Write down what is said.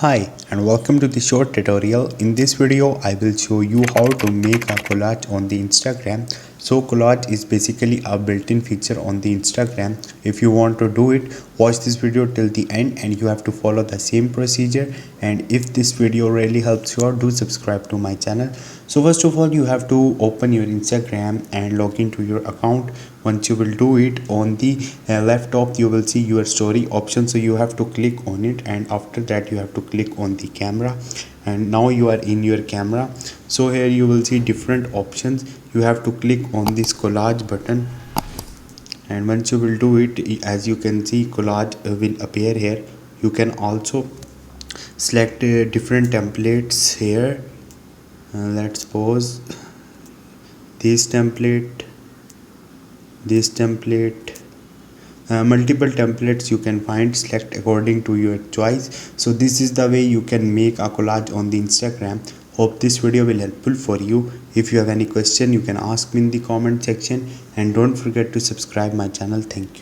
Hi and welcome to the short tutorial. In this video I will show you how to make a collage on the Instagram. So collage is basically a built-in feature on the Instagram. If you want to do it, watch this video till the end and you have to follow the same procedure. And if this video really helps you out, do subscribe to my channel. So first of all, you have to open your Instagram and log into your account. Once you will do it, on the left top you will see your story option, so you have to click on it, and after that you have to click on the camera, and now you are in your camera. So here you will see different options. You have to click on this collage button, and once you will do it, as you can see, collage will appear here. You can also select different templates here. Let's suppose this template, multiple templates you can find. Select according to your choice. So this is the way you can make a collage on the Instagram. Hope this video will helpful for you. If you have any question, you can ask me in the comment section, and don't forget to subscribe my channel. Thank you.